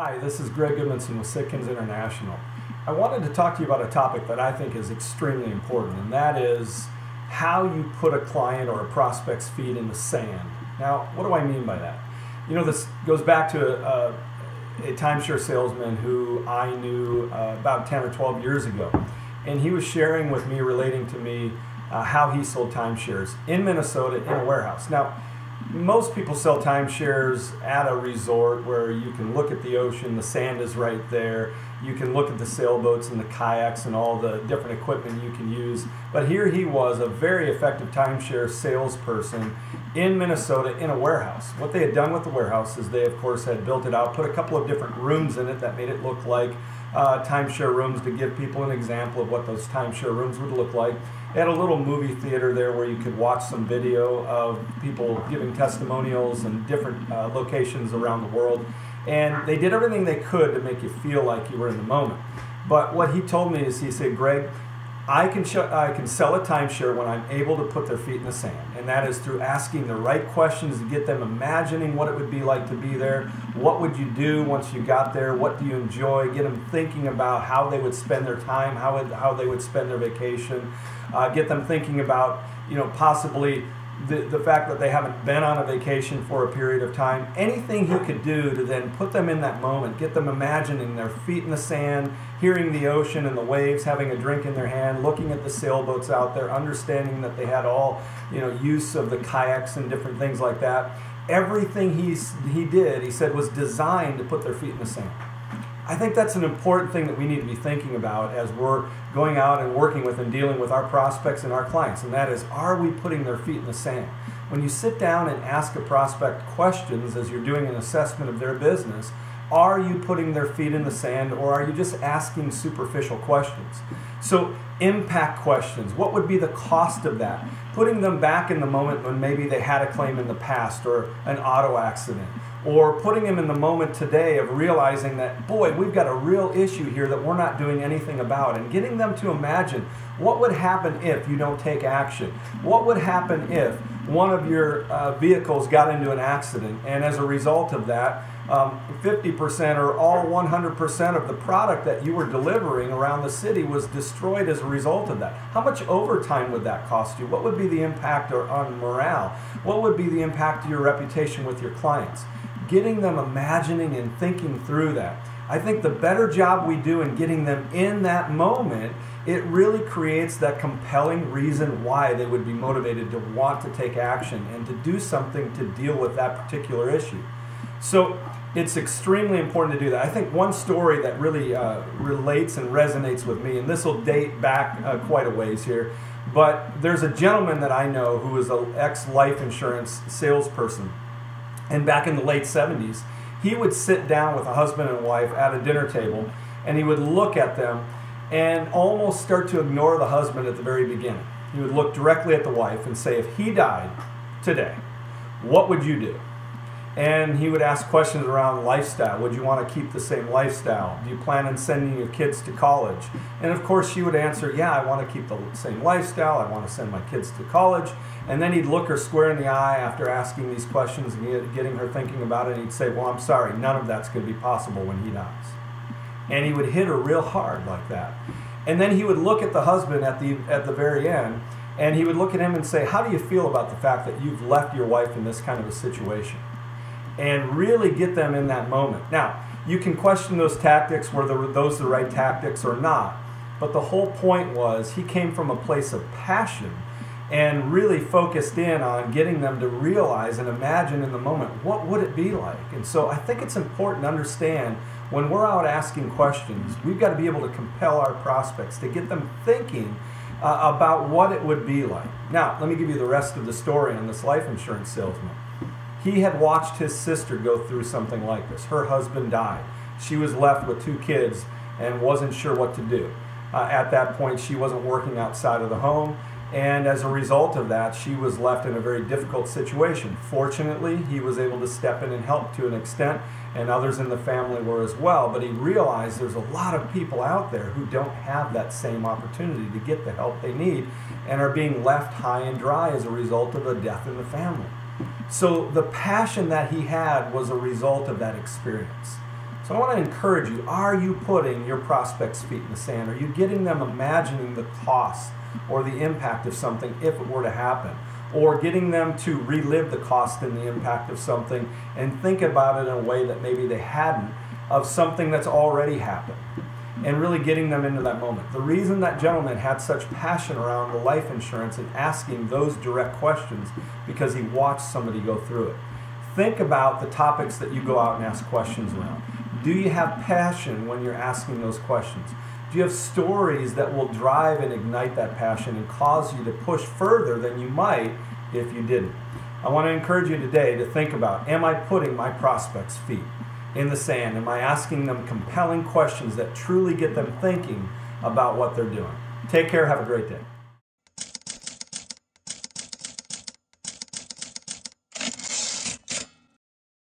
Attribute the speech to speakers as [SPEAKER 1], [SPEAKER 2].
[SPEAKER 1] Hi, this is Greg Goodmanson with Sitkins International. I wanted to talk to you about a topic that I think is extremely important, and that is how you put a client or a prospect's feet in the sand. Now, what do I mean by that? You know, this goes back to a timeshare salesman who I knew about 10 or 12 years ago, and he was sharing with me, relating to me, how he sold timeshares in Minnesota in a warehouse. Now, most people sell timeshares at a resort where you can look at the ocean, the sand is right there, you can look at the sailboats and the kayaks and all the different equipment you can use. But here he was, a very effective timeshare salesperson in Minnesota in a warehouse. What they had done with the warehouse is they, of course, had built it out, put a couple of different rooms in it that made it look like timeshare rooms, to give people an example of what those timeshare rooms would look like. They had a little movie theater there where you could watch some video of people giving testimonials in different locations around the world. And they did everything they could to make you feel like you were in the moment. But what he told me is, he said, Greg, I can sell a timeshare when I'm able to put their feet in the sand. And that is through asking the right questions to get them imagining what it would be like to be there. What would you do once you got there? What do you enjoy? Get them thinking about how they would spend their time, how they would spend their vacation. Get them thinking about, possibly the fact that they haven't been on a vacation for a period of time. Anything he could do to then put them in that moment, get them imagining their feet in the sand, hearing the ocean and the waves, having a drink in their hand, looking at the sailboats out there, understanding that they had all, use of the kayaks and different things like that. Everything he did, he said, was designed to put their feet in the sand. I think that's an important thing that we need to be thinking about as we're going out and working with and dealing with our prospects and our clients, and that is, are we putting their feet in the sand? When you sit down and ask a prospect questions as you're doing an assessment of their business, are you putting their feet in the sand, or are you just asking superficial questions? So, impact questions. What would be the cost of that? Putting them back in the moment when maybe they had a claim in the past or an auto accident. Or putting them in the moment today of realizing that, boy, we've got a real issue here that we're not doing anything about, and getting them to imagine what would happen if you don't take action. What would happen if one of your vehicles got into an accident, and as a result of that, 50% or all 100% of the product that you were delivering around the city was destroyed as a result of that. How much overtime would that cost you? What would be the impact on morale? What would be the impact to your reputation with your clients? Getting them imagining and thinking through that. I think the better job we do in getting them in that moment, it really creates that compelling reason why they would be motivated to want to take action and to do something to deal with that particular issue. So it's extremely important to do that. I think one story that really relates and resonates with me, and this will date back quite a ways here, but there's a gentleman that I know who is an ex-life insurance salesperson. And back in the late 70s, he would sit down with a husband and wife at a dinner table, and he would look at them and almost start to ignore the husband at the very beginning. He would look directly at the wife and say, if he died today, what would you do? And he would ask questions around lifestyle. Would you want to keep the same lifestyle? Do you plan on sending your kids to college? And of course she would answer, yeah, I want to keep the same lifestyle. I want to send my kids to college. And then he'd look her square in the eye after asking these questions and getting her thinking about it. And he'd say, well, I'm sorry, none of that's going to be possible when he dies. And he would hit her real hard like that. And then he would look at the husband at the very end, and he would look at him and say, how do you feel about the fact that you've left your wife in this kind of a situation? And really get them in that moment. Now, you can question those tactics, were those the right tactics or not. But the whole point was, he came from a place of passion and really focused in on getting them to realize and imagine in the moment, what would it be like? And so I think it's important to understand, when we're out asking questions, we've got to be able to compel our prospects to get them thinking about what it would be like. Now, let me give you the rest of the story on this life insurance salesman. He had watched his sister go through something like this. Her husband died. She was left with 2 kids and wasn't sure what to do. At that point, she wasn't working outside of the home, and as a result of that, she was left in a very difficult situation. Fortunately, he was able to step in and help to an extent, and others in the family were as well, but he realized there's a lot of people out there who don't have that same opportunity to get the help they need and are being left high and dry as a result of a death in the family. So the passion that he had was a result of that experience. So I want to encourage you, are you putting your prospects' feet in the sand? Are you getting them imagining the cost or the impact of something if it were to happen? Or getting them to relive the cost and the impact of something and think about it in a way that maybe they hadn't, of something that's already happened, and really getting them into that moment. The reason that gentleman had such passion around the life insurance and asking those direct questions, because he watched somebody go through it. Think about the topics that you go out and ask questions around. Do you have passion when you're asking those questions? Do you have stories that will drive and ignite that passion and cause you to push further than you might if you didn't? I want to encourage you today to think about, am I putting my prospects' feet in the sand? Am I asking them compelling questions that truly get them thinking about what they're doing? Take care. Have a great day.